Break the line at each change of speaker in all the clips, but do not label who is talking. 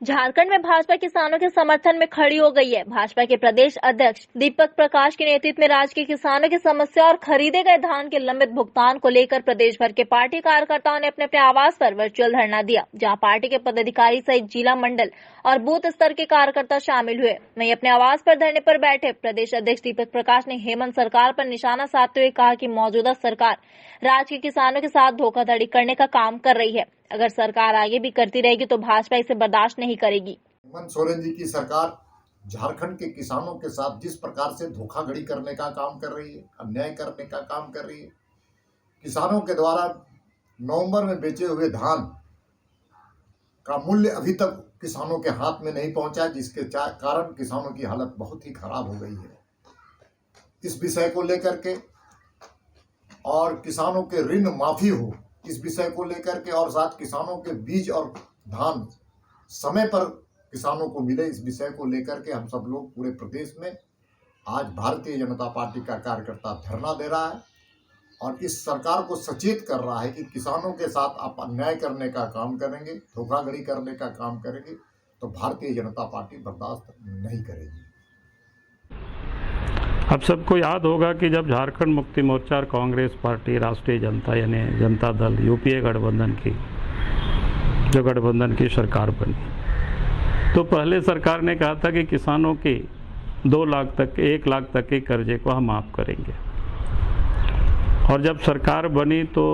झारखंड में भाजपा किसानों के समर्थन में खड़ी हो गई है। भाजपा के प्रदेश अध्यक्ष दीपक प्रकाश के नेतृत्व में राज्य के किसानों की समस्या और खरीदे गए धान के लंबित भुगतान को लेकर प्रदेश भर के पार्टी कार्यकर्ताओं ने अपने अपने आवास पर वर्चुअल धरना दिया, जहां पार्टी के पदाधिकारी सहित जिला, मंडल और बूथ स्तर के कार्यकर्ता शामिल हुए। वहीं अपने आवास पर धरने पर बैठे प्रदेश अध्यक्ष दीपक प्रकाश ने हेमंत सरकार पर निशाना साधते हुए कहा कि मौजूदा सरकार राज्य के किसानों के साथ धोखाधड़ी करने का काम कर रही है। अगर सरकार आगे भी करती रहेगी तो भाजपा इसे बर्दाश्त नहीं करेगी।
हेमंत सोरेन जी की सरकार झारखंड के किसानों के साथ जिस प्रकार से धोखाधड़ी करने का काम कर रही है, अन्याय करने का काम कर रही है, किसानों के द्वारा नवंबर में बेचे हुए धान का मूल्य अभी तक किसानों के हाथ में नहीं पहुंचा, जिसके कारण किसानों की हालत बहुत ही खराब हो गई है। इस विषय को लेकर के और किसानों के ऋण माफी हो, इस विषय को लेकर के और साथ किसानों के बीज और धान समय पर किसानों को मिले, इस विषय को लेकर के हम सब लोग पूरे प्रदेश में आज भारतीय जनता पार्टी का कार्यकर्ता धरना दे रहा है और इस सरकार को सचेत कर रहा है कि किसानों के साथ आप अन्याय करने का काम करेंगे, धोखाधड़ी करने का काम करेंगे तो भारतीय जनता पार्टी बर्दाश्त नहीं करेगी।
अब सबको याद होगा कि जब झारखंड मुक्ति मोर्चा और कांग्रेस पार्टी, राष्ट्रीय जनता यानी जनता दल, यूपीए गठबंधन की सरकार बनी, तो पहले सरकार ने कहा था कि किसानों के 2 लाख तक 1 लाख तक के कर्जे को हम माफ़ करेंगे। और जब सरकार बनी तो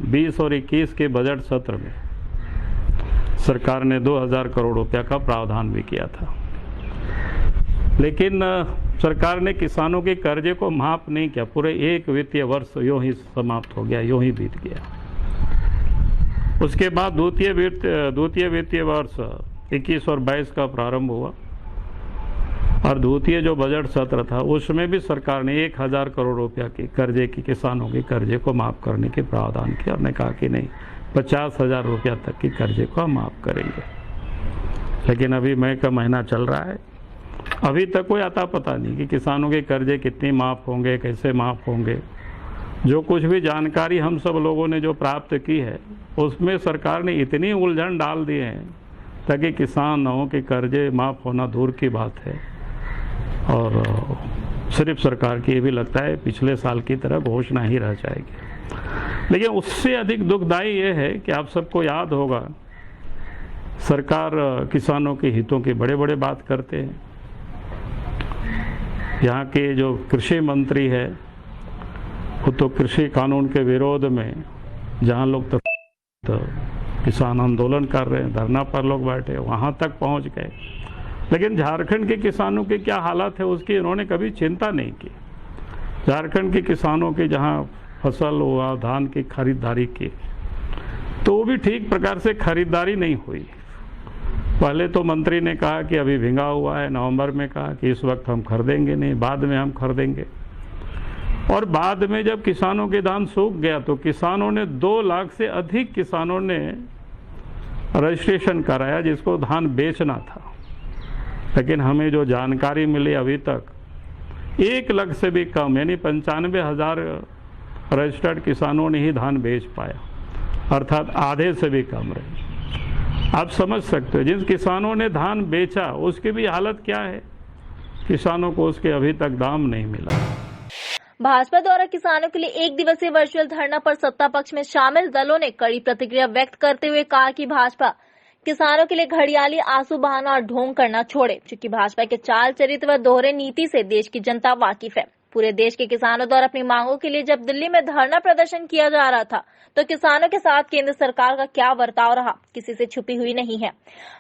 20 और 21 के बजट सत्र में सरकार ने 2000 करोड़ रुपया का प्रावधान भी किया था, लेकिन सरकार ने किसानों के कर्जे को माफ नहीं किया। पूरे 1 वित्तीय वर्ष यूं ही समाप्त हो गया, यूं ही बीत गया। उसके बाद द्वितीय वित्तीय वर्ष 21 और 22 का प्रारंभ हुआ और द्वितीय जो बजट सत्र था उसमें भी सरकार ने 1000 करोड़ रुपया की कर्जे की किसानों के कर्जे को माफ करने के प्रावधान किया और ने कहा कि नहीं, 50,000 रुपया तक की कर्जे को हम माफ करेंगे। लेकिन अभी मई का महीना चल रहा है, अभी तक कोई आता पता नहीं कि किसानों के कर्जे कितने माफ़ होंगे, कैसे माफ़ होंगे। जो कुछ भी जानकारी हम सब लोगों ने जो प्राप्त की है उसमें सरकार ने इतनी उलझन डाल दिए हैं ताकि किसानों के कर्जे माफ़ होना दूर की बात है। और सिर्फ सरकार की ये भी लगता है पिछले साल की तरह घोषणा ही रह जाएगी। लेकिन उससे अधिक दुखदायी ये है कि आप सबको याद होगा, सरकार किसानों के हितों की बड़े बड़े बात करते हैं। यहाँ के जो कृषि मंत्री है वो तो कृषि कानून के विरोध में, जहाँ लोग तो किसान आंदोलन कर रहे हैं, धरना पर लोग बैठे, वहाँ तक पहुँच गए। लेकिन झारखंड के किसानों की क्या हालत है उसकी इन्होंने कभी चिंता नहीं की। झारखंड के किसानों के जहाँ फसल हुआ, धान की खरीदारी की, तो वो भी ठीक प्रकार से खरीदारी नहीं हुई। पहले तो मंत्री ने कहा कि अभी भिंगा हुआ है, नवंबर में कहा कि इस वक्त हम खरीदेंगे नहीं, बाद में हम खरीदेंगे। और बाद में जब किसानों के धान सूख गया तो किसानों ने 2 लाख से अधिक किसानों ने रजिस्ट्रेशन कराया जिसको धान बेचना था। लेकिन हमें जो जानकारी मिली अभी तक 1 लाख से भी कम यानी 95,000 रजिस्टर्ड किसानों ने ही धान बेच पाया, अर्थात आधे से भी कम रहे। आप समझ सकते हो जिन किसानों ने धान बेचा उसकी भी हालत क्या है, किसानों को उसके अभी तक दाम नहीं मिला।
भाजपा द्वारा किसानों के लिए 1 दिवसीय वर्चुअल धरना पर सत्ता पक्ष में शामिल दलों ने कड़ी प्रतिक्रिया व्यक्त करते हुए कहा कि भाजपा किसानों के लिए घड़ियाली आंसू बहाना और ढोंग करना छोड़े, क्योंकि भाजपा के चाल चरित्र व दोहरे नीति से देश की जनता वाकिफ है। पूरे देश के किसानों द्वारा अपनी मांगों के लिए जब दिल्ली में धरना प्रदर्शन किया जा रहा था तो किसानों के साथ केंद्र सरकार का क्या बर्ताव रहा, किसी से छुपी हुई नहीं है।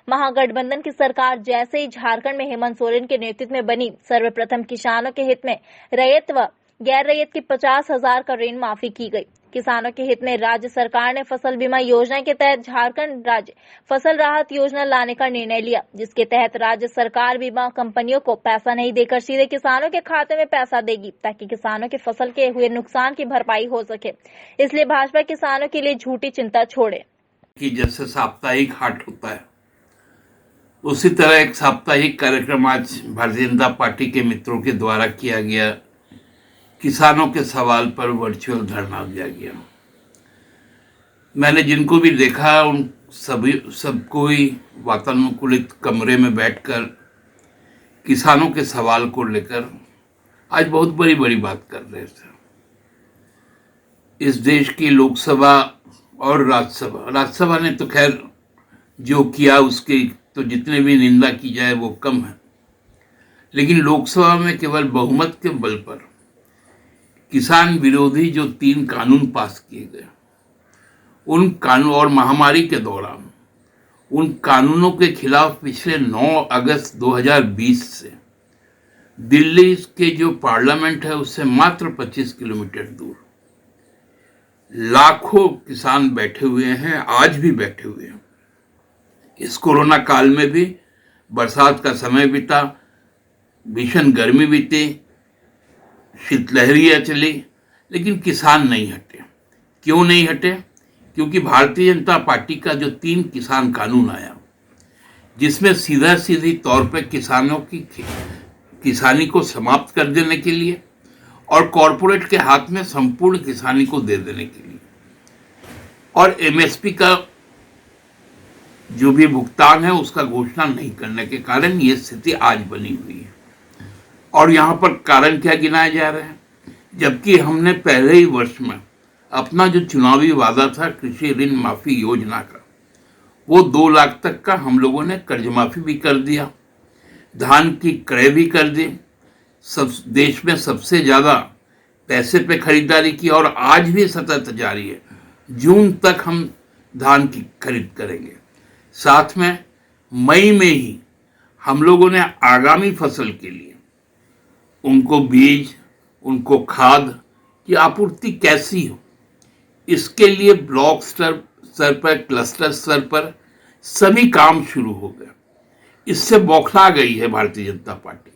महागठबंधन की सरकार जैसे ही झारखंड में हेमंत सोरेन के नेतृत्व में बनी, सर्वप्रथम किसानों के हित में रैयत व गैर रैयत की 50,000 का ऋण माफी की गई। किसानों के हित में राज्य सरकार ने फसल बीमा योजना के तहत झारखंड राज्य फसल राहत योजना लाने का निर्णय लिया, जिसके तहत राज्य सरकार बीमा कंपनियों को पैसा नहीं देकर सीधे किसानों के खाते में पैसा देगी, ताकि किसानों के फसल के हुए नुकसान की भरपाई हो सके। इसलिए भाजपा किसानों के लिए झूठी चिंता छोड़े।
कि जैसे साप्ताहिक हाट होता है उसी तरह एक साप्ताहिक कार्यक्रम आज भारतीय जनता पार्टी के मित्रों के द्वारा किया गया। किसानों के सवाल पर वर्चुअल धरना दिया गया। मैंने जिनको भी देखा सब कोई वातानुकूलित कमरे में बैठकर किसानों के सवाल को लेकर आज बहुत बड़ी बड़ी बात कर रहे थे। इस देश की लोकसभा और राज्यसभा ने तो खैर जो किया उसके तो जितने भी निंदा की जाए वो कम है, लेकिन लोकसभा में केवल बहुमत के बल पर किसान विरोधी जो 3 कानून पास किए गए, उन कानून और महामारी के दौरान उन कानूनों के खिलाफ पिछले 9 अगस्त 2020 से दिल्ली के जो पार्लियामेंट है उससे मात्र 25 किलोमीटर दूर लाखों किसान बैठे हुए हैं, आज भी बैठे हुए हैं। इस कोरोना काल में भी बरसात का समय बीता, भीषण गर्मी बीती, शीतलहरियां चली, लेकिन किसान नहीं हटे। क्यों नहीं हटे? क्योंकि भारतीय जनता पार्टी का जो 3 किसान कानून आया, जिसमें सीधा सीधी तौर पर किसानों की किसानी को समाप्त कर देने के लिए और कॉरपोरेट के हाथ में संपूर्ण किसानी को दे देने के लिए और एमएसपी का जो भी भुगतान है उसका घोषणा नहीं करने के कारण ये स्थिति आज बनी हुई है। और यहाँ पर कारण क्या गिनाए जा रहे हैं? जबकि हमने पहले ही वर्ष में अपना जो चुनावी वादा था कृषि ऋण माफी योजना का, वो 2 लाख तक का हम लोगों ने कर्ज माफी भी कर दिया, धान की क्रय भी कर दी, सब देश में सबसे ज़्यादा पैसे पे खरीदारी की और आज भी सतत जारी है। जून तक हम धान की खरीद करेंगे। साथ में मई में ही हम लोगों ने आगामी फसल के लिए उनको बीज, उनको खाद की आपूर्ति कैसी हो, इसके लिए ब्लॉक स्तर पर, क्लस्टर स्तर पर सभी काम शुरू हो गए। इससे बौखला गई है भारतीय जनता पार्टी,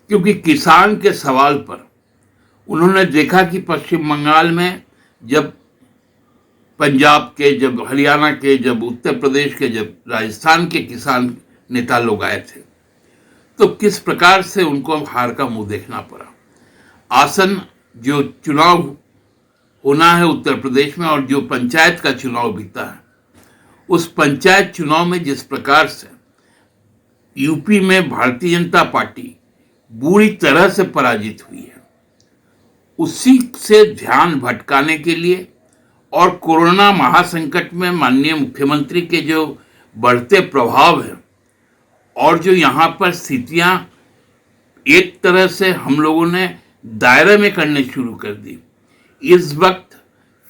क्योंकि किसान के सवाल पर उन्होंने देखा कि पश्चिम बंगाल में जब पंजाब के, जब हरियाणा के, जब उत्तर प्रदेश के, जब राजस्थान के किसान नेता लोग आए थे, तो किस प्रकार से उनको हार का मुंह देखना पड़ा। आसन जो चुनाव होना है उत्तर प्रदेश में और जो पंचायत का चुनाव बीता है, उस पंचायत चुनाव में जिस प्रकार से यूपी में भारतीय जनता पार्टी बुरी तरह से पराजित हुई है, उसी से ध्यान भटकाने के लिए और कोरोना महासंकट में माननीय मुख्यमंत्री के जो बढ़ते प्रभाव है और जो यहाँ पर स्थितियाँ एक तरह से हम लोगों ने दायरे में करने शुरू कर दी, इस वक्त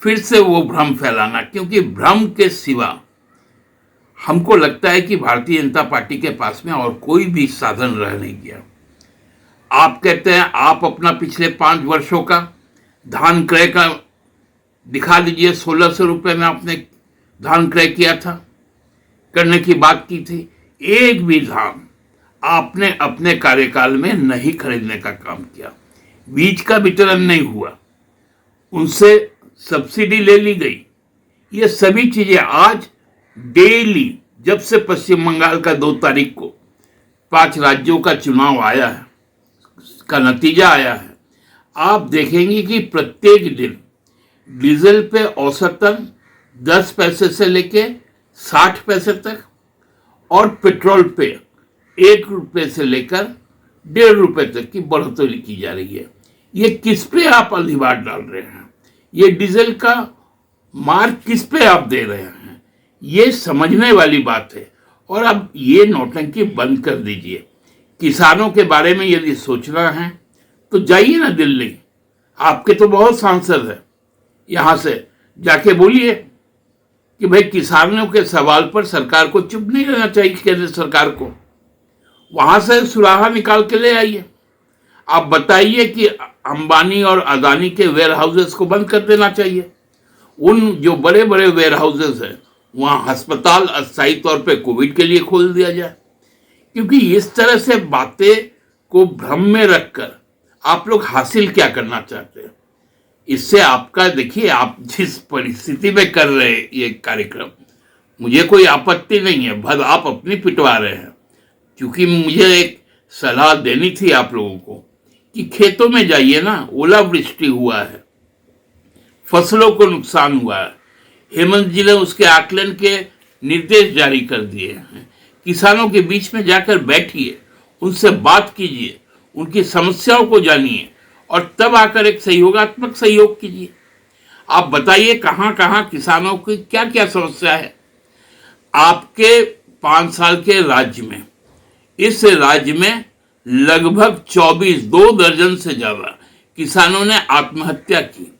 फिर से वो भ्रम फैलाना, क्योंकि भ्रम के सिवा हमको लगता है कि भारतीय जनता पार्टी के पास में और कोई भी साधन रह नहीं गया। आप कहते हैं आप अपना पिछले 5 वर्षों का धान क्रय का दिखा दीजिए। 1600 रुपये में आपने धान क्रय किया था, करने की बात की थी। एक भी धान आपने अपने कार्यकाल में नहीं खरीदने का काम किया। बीज का वितरण नहीं हुआ, उनसे सब्सिडी ले ली गई। ये सभी चीजें आज डेली, जब से पश्चिम बंगाल का 2 तारीख को 5 राज्यों का चुनाव आया है, का नतीजा आया है, आप देखेंगे कि प्रत्येक दिन डीजल पे औसतन 10 पैसे से लेके 60 पैसे तक और पेट्रोल पे 1 रुपये से लेकर 1.5 रुपये तक की बढ़ोतरी की जा रही है। ये किस पे आप अधिभार डाल रहे हैं? ये डीजल का मार किस पे आप दे रहे हैं? ये समझने वाली बात है। और अब ये नौटंकी बंद कर दीजिए। किसानों के बारे में यदि सोचना है तो जाइए ना दिल्ली, आपके तो बहुत सांसद है, यहाँ से जाके बोलिए कि भाई किसानों के सवाल पर सरकार को चुप नहीं रहना चाहिए, केंद्र सरकार को वहाँ से सुराहा निकाल के ले आइए। आप बताइए कि अंबानी और अदानी के वेयर हाउसेस को बंद कर देना चाहिए। उन जो बड़े बड़े वेयर हाउसेस हैं वहाँ अस्पताल अस्थायी तौर पे कोविड के लिए खोल दिया जाए। क्योंकि इस तरह से बातें को भ्रम में रखकर आप लोग हासिल क्या करना चाहते हैं? इससे आपका, देखिए आप जिस परिस्थिति में कर रहे हैं ये कार्यक्रम, मुझे कोई आपत्ति नहीं है, बस आप अपनी पिटवा रहे हैं। क्योंकि मुझे एक सलाह देनी थी आप लोगों को कि खेतों में जाइए ना, ओलावृष्टि हुआ है, फसलों को नुकसान हुआ है। हेमंत जी ने उसके आकलन के निर्देश जारी कर दिए हैं। किसानों के बीच में जाकर बैठिए, उनसे बात कीजिए, उनकी समस्याओं को जानिए और तब आकर एक सहयोगात्मक सहयोग कीजिए। आप बताइए कहाँ कहाँ किसानों की क्या क्या समस्या है आपके 5 साल के राज्य में। इस राज्य में लगभग 2 दर्जन से ज्यादा किसानों ने आत्महत्या की।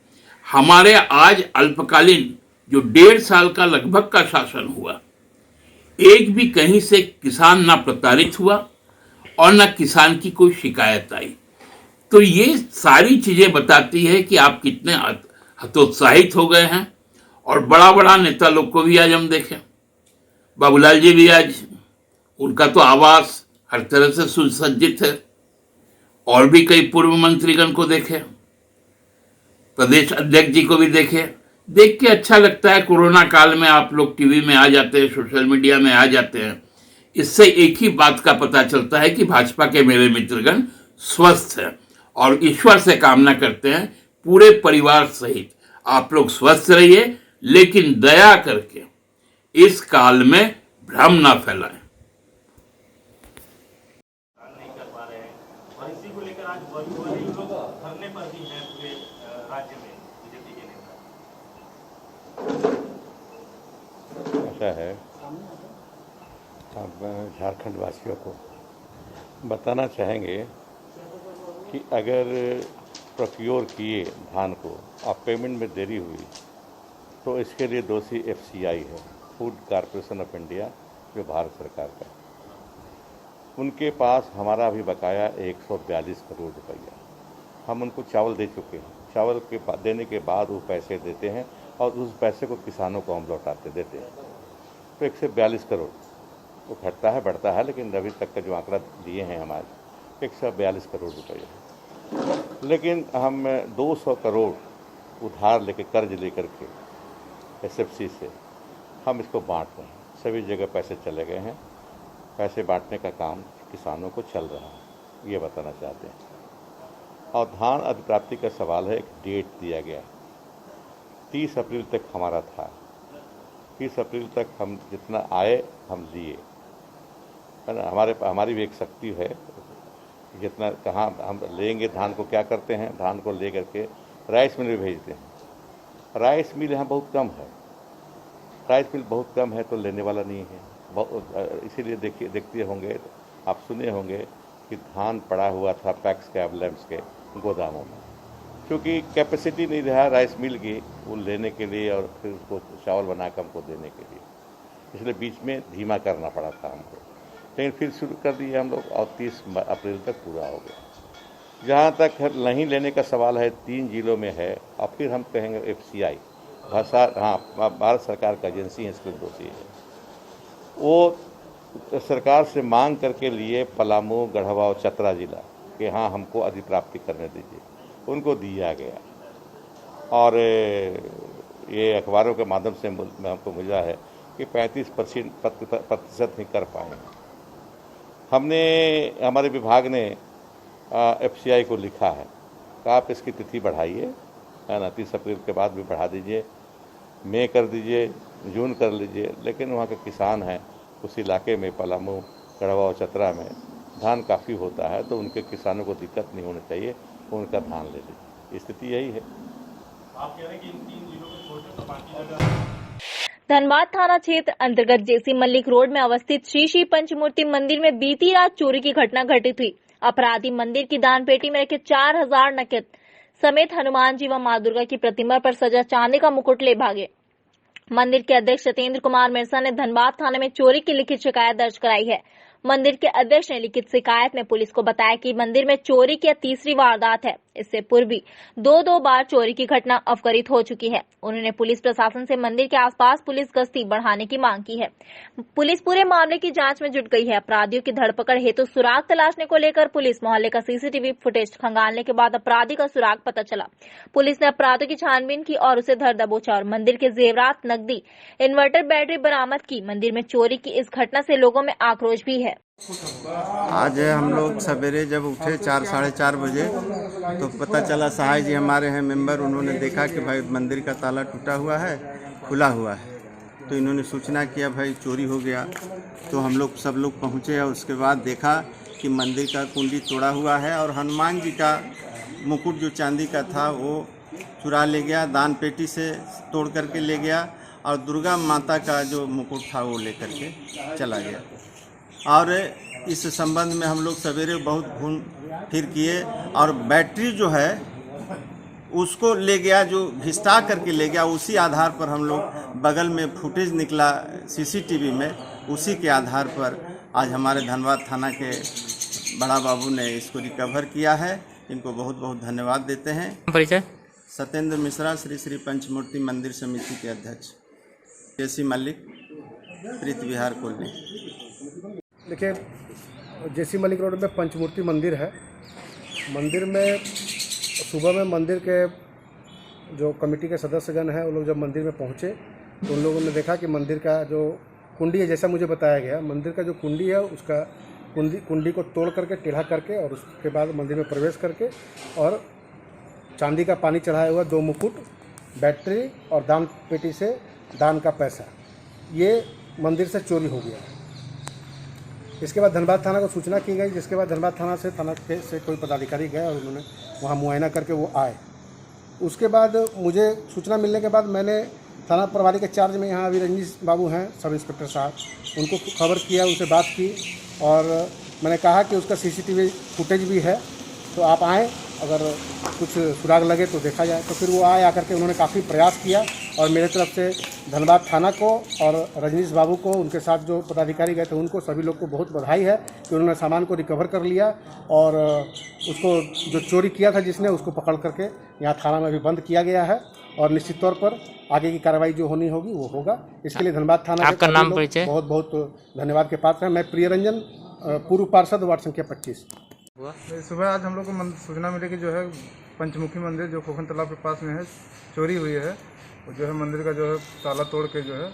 हमारे आज अल्पकालीन जो 1.5 साल का लगभग का शासन हुआ, एक भी कहीं से किसान ना प्रताड़ित हुआ और ना किसान की कोई शिकायत आई। तो ये सारी चीजें बताती है कि आप कितने हतोत्साहित हो गए हैं। और बड़ा बड़ा नेता लोग को भी आज हम देखें, बाबूलाल जी भी आज, उनका तो आवास हर तरह से सुसज्जित है। और भी कई पूर्व मंत्रीगण को देखे, प्रदेश अध्यक्ष जी को भी देखे। देख के अच्छा लगता है। कोरोना काल में आप लोग टीवी में आ जाते हैं, सोशल मीडिया में आ जाते हैं। इससे एक ही बात का पता चलता है कि भाजपा के मेरे मित्रगण स्वस्थ हैं और ईश्वर से कामना करते हैं पूरे परिवार सहित आप लोग स्वस्थ रहिए, लेकिन दया करके इस काल में भ्रम ना फैलाएं।
नहीं कर पा रहे हैं और इसी को लेकर आज वर्चुअली लोग धरने पर भी हैं पूरे राज्य में बीजेपी के नेता।
ऐसा है, अब झारखंड वासियों को बताना चाहेंगे कि अगर प्रोक्योर किए धान को और पेमेंट में देरी हुई तो इसके लिए दोषी FCI है, फूड कॉरपोरेशन ऑफ इंडिया, जो भारत सरकार का। उनके पास हमारा भी बकाया 142 करोड़ रुपया। हम उनको चावल दे चुके हैं। चावल के देने के बाद वो पैसे देते हैं और उस पैसे को किसानों को हम लौटाते देते हैं। तो 142 करोड़ वो घटता है बढ़ता है, लेकिन अभी तक का जो आंकड़ा दिए हैं हमारे 142 करोड़ रुपये। लेकिन हम 200 करोड़ उधार लेके कर्ज लेकर के SFC से हम इसको बांट रहे हैं। सभी जगह पैसे चले गए हैं। पैसे बांटने का काम किसानों को चल रहा है, ये बताना चाहते हैं। और धान अधिप्राप्ति का सवाल है, एक डेट दिया गया 30 अप्रैल तक हमारा था। 30 अप्रैल तक हम जितना आए हम लिए, है ना। हमारी भी एक शक्ति है, जितना कहाँ हम लेंगे धान को, क्या करते हैं धान को ले करके राइस मिल में भेजते हैं। राइस मिल यहाँ बहुत कम है, राइस मिल बहुत कम है तो लेने वाला नहीं है। इसीलिए देखते होंगे, आप सुने होंगे कि धान पड़ा हुआ था पैक्स के एम्बलम्स के गोदामों में, क्योंकि कैपेसिटी नहीं रहा राइस मिल की वो लेने के लिए और फिर उसको चावल बनाकर हमको देने के लिए। इसलिए बीच में धीमा करना पड़ा था हमको, लेकिन फिर शुरू कर दिए हम लोग और 30 अप्रैल तक पूरा हो गया। जहाँ तक नहीं लेने का सवाल है, 3 जिलों में है और फिर हम कहेंगे FCI भारत सरकार का एजेंसी है, इसके दोषी है। वो सरकार से मांग करके लिए पलामू, गढ़वा और चतरा जिला कि हाँ हमको अधिप्राप्ति करने दीजिए, उनको दिया गया। और ये अखबारों के माध्यम से हमको मिला है कि 35% ही कर पाए। हमने हमारे विभाग ने FCI को लिखा है कि आप इसकी तिथि बढ़ाइए, है ना, 30 अप्रैल के बाद भी बढ़ा दीजिए, मई कर दीजिए, जून कर लीजिए। लेकिन वहाँ के किसान हैं उस इलाके में, पलामू, गढ़वा और चतरा में धान काफ़ी होता है, तो उनके किसानों को दिक्कत नहीं होनी चाहिए, उनका धान ले लीजिए। स्थिति यही है।
आप कह रहे हैं कि इन 3 जिलों को छोड़कर तो बाकी जगह।
धनबाद थाना क्षेत्र अंतर्गत JC मल्लिक रोड में अवस्थित श्री श्री पंचमूर्ति मंदिर में बीती रात चोरी की घटना घटित हुई। अपराधी मंदिर की दान पेटी में रखे 4000 नकद समेत हनुमान जी व मां दुर्गा की प्रतिमा पर सजा चांदी का मुकुट ले भागे। मंदिर के अध्यक्ष सत्येंद्र कुमार मिर्जा ने धनबाद थाने में चोरी की लिखित शिकायत दर्ज कराई है। मंदिर के अध्यक्ष ने लिखित शिकायत में पुलिस को बताया कि मंदिर में चोरी की 3री वारदात है। इससे पूर्व भी 2 बार चोरी की घटना अवगत हो चुकी है। उन्होंने पुलिस प्रशासन से मंदिर के आसपास पुलिस गश्ती बढ़ाने की मांग की है। पुलिस पूरे मामले की जांच में जुट गई है। अपराधियों की धरपकड़ हेतु सुराग तलाशने को लेकर पुलिस मोहल्ले का CCTV फुटेज खंगालने के बाद अपराधी का सुराग पता चला। पुलिस ने अपराधियों की छानबीन की और उसे धर दबोचा और मंदिर के जेवरात, नकदी, इन्वर्टर बैटरी बरामद की। मंदिर में चोरी की इस घटना से लोगों में आक्रोश भी है।
आज हम लोग सवेरे जब उठे 4 साढ़े 4 बजे तो पता चला, सहाय जी हमारे हैं मेंबर, उन्होंने देखा कि भाई मंदिर का ताला टूटा हुआ है, खुला हुआ है। तो इन्होंने सूचना किया भाई चोरी हो गया। तो हम लोग सब लोग पहुँचे और उसके बाद देखा कि मंदिर का कुंडी तोड़ा हुआ है और हनुमान जी का मुकुट जो चांदी का था वो चुरा ले गया, दान पेटी से तोड़ करके ले गया, और दुर्गा माता का जो मुकुट था वो लेकर के चला गया। और इस संबंध में हम लोग सवेरे बहुत घूम फिर किए, और बैटरी जो है उसको ले गया, जो घिसटा करके ले गया। उसी आधार पर हम लोग बगल में फुटेज निकला सीसीटीवी में, उसी के आधार पर आज हमारे धनबाद थाना के बड़ा बाबू ने इसको रिकवर किया है। इनको बहुत बहुत धन्यवाद देते हैं।
परिचय?
सत्येंद्र मिश्रा, श्री श्री पंचमूर्ति मंदिर समिति के अध्यक्ष। जेसी मलिक, प्रीत विहार कॉलोनी।
देखिए, जेसी मलिक रोड में पंचमूर्ति मंदिर है। मंदिर में सुबह में मंदिर के जो कमेटी के सदस्यगण हैं वो लोग जब मंदिर में पहुंचे तो उन लोगों ने देखा कि मंदिर का जो कुंडी है, जैसा मुझे बताया गया, मंदिर का जो कुंडी है उसका कुंडी को तोड़ करके टेढ़ा करके और उसके बाद मंदिर में प्रवेश करके और चांदी का पानी चढ़ाया हुआ 2 मुकुट, बैटरी और दान पेटी से दान का पैसा, ये मंदिर से चोरी हो गया। इसके बाद धनबाद थाना को सूचना की गई, जिसके बाद धनबाद थाना से कोई पदाधिकारी गए और उन्होंने वहाँ मुआयना करके वो आए। उसके बाद मुझे सूचना मिलने के बाद मैंने थाना प्रभारी के चार्ज में यहाँ अभी रजनीश बाबू हैं, सब इंस्पेक्टर साहब, उनको खबर किया, उनसे बात की और मैंने कहा कि उसका सीसीटीवी फुटेज भी है तो आप आएँ, अगर कुछ सुराग लगे तो देखा जाए। तो फिर वो आए, आकर के उन्होंने काफ़ी प्रयास किया और मेरे तरफ से धनबाद थाना को और रजनीश बाबू को, उनके साथ जो पदाधिकारी गए थे उनको, सभी लोग को बहुत बधाई है कि उन्होंने सामान को रिकवर कर लिया और उसको जो चोरी किया था जिसने, उसको पकड़ करके यहाँ थाना में भी बंद किया गया है और निश्चित तौर पर आगे की कार्रवाई जो होनी होगी वो होगा। इसके लिए धनबाद थाना
आपका नाम परिचय?
बहुत बहुत धन्यवाद के पात्र हैं। मैं प्रिय रंजन, पूर्व पार्षद, वार्ड संख्या 25।
सुबह आज हम लोग को सूचना मिली कि जो है पंचमुखी मंदिर जो खोखन तालाब के पास में है चोरी हुई है। जो है मंदिर का जो है ताला तोड़ के जो है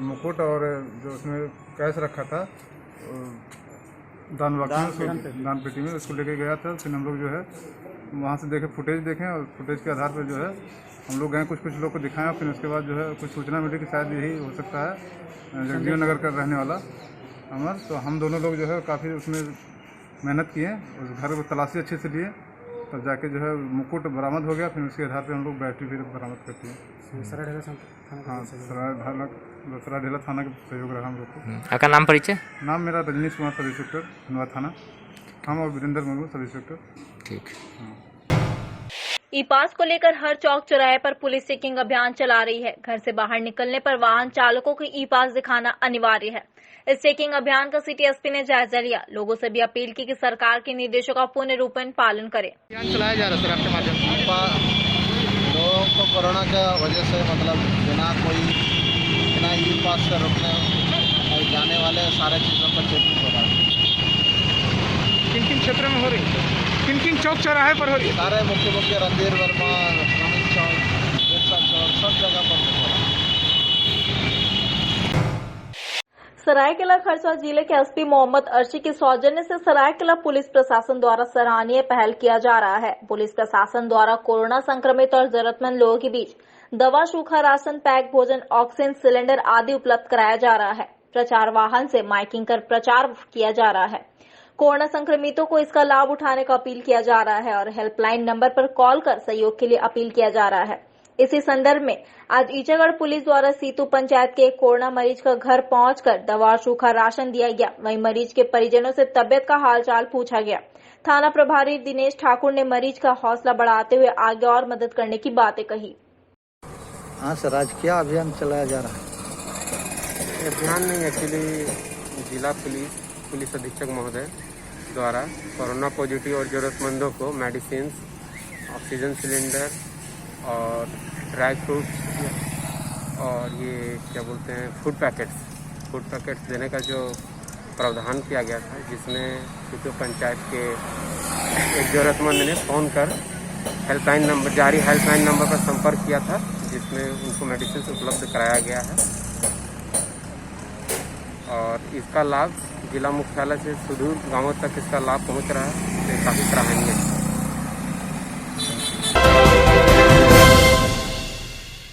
मुकुट और जो उसमें कैश रखा था दान पेटी में, उसको लेके गया था। फिर हम लोग जो है वहाँ से देखे, फुटेज देखें और फुटेज के आधार पर जो है हम लोग गए, कुछ लोग को दिखाया। फिर उसके बाद जो है कुछ सूचना मिली कि शायद यही हो सकता है जगजीवन नगर का रहने वाला अमर। तो हम दोनों लोग जो है काफ़ी उसमें मेहनत किए, उस घर को तलाशी अच्छे से लिए, तब जाके जो है मुकुट बरामद हो गया। फिर उसके आधार पे हम लोग बैटरी फिर बरामद करते हैं। हाँ, सरायढेला थाना का सहयोग रहा हम लोग को।
आपका नाम परिचय?
नाम मेरा रजनीश कुमार, सब इंस्पेक्टर धनबाद थाना। हम और वीरेंद्र मंगू, सब इंस्पेक्टर।
ठीक।
ई पास को लेकर हर चौक चौराहे पर पुलिस चेकिंग अभियान चला रही है। घर से बाहर निकलने पर वाहन चालकों को ई पास दिखाना अनिवार्य है। इस चेकिंग अभियान का सिटी एसपी ने जायजा लिया। लोगों से भी अपील की कि सरकार के निर्देशों का पूर्ण रूपेण पालन करें।
अभियान चलाया जा रहा है सर आपके माध्यम से।
लोगों को कोरोना का वजह से मतलब बिना ई पास से रोकने और जाने वाले सारे चीज़ों पर चेकिंग हो रहा है।
किन किन क्षेत्रों में हो रही है? किन किन चौक चौराहे पर हो रही है?
सारे मुख्य रणधीर वर्मा, रमन चौक, बिरसा चौक, सब जगह पर हो रहा है।
सरायकेला खरसावां जिले के एसपी मोहम्मद अर्शी के सौजन्य से सरायकेला पुलिस प्रशासन द्वारा सराहनीय पहल किया जा रहा है। पुलिस प्रशासन द्वारा कोरोना संक्रमित और जरूरतमंद लोगों के बीच दवा, सूखा राशन, पैक भोजन, ऑक्सीजन सिलेंडर आदि उपलब्ध कराया जा रहा है। प्रचार वाहन से माइकिंग कर प्रचार किया जा रहा है। कोरोना संक्रमितों को इसका लाभ उठाने का अपील किया जा रहा है और हेल्पलाइन नंबर पर कॉल कर सहयोग के लिए अपील किया जा रहा है। इसी संदर्भ में आज ईचागढ़ पुलिस द्वारा सीतू पंचायत के एक कोरोना मरीज का घर पहुंचकर दवा और सूखा राशन दिया गया। वहीं मरीज के परिजनों से तबियत का हालचाल पूछा गया। थाना प्रभारी दिनेश ठाकुर ने मरीज का हौसला बढ़ाते हुए आगे और मदद करने की बातें कही।
हाँ सर, आज क्या अभियान चलाया जा रहा है?
अभियान नहीं, एक्चुअली जिला पुलिस अधीक्षक महोदय द्वारा कोरोना पॉजिटिव और जरूरतमंदों को मेडिसिन, ऑक्सीजन सिलेंडर और ड्राई फ्रूट्स और ये क्या बोलते हैं फूड पैकेट्स देने का जो प्रावधान किया गया था, जिसमें सीतू पंचायत के एक जरूरतमंद ने फ़ोन कर जारी हेल्पलाइन नंबर पर संपर्क किया था, जिसमें उनको मेडिसिन उपलब्ध कराया गया है। और इसका लाभ जिला मुख्यालय से सुदूर गांवों तक इसका लाभ पहुंच रहा है, तो काफ़ी सराहनीय है।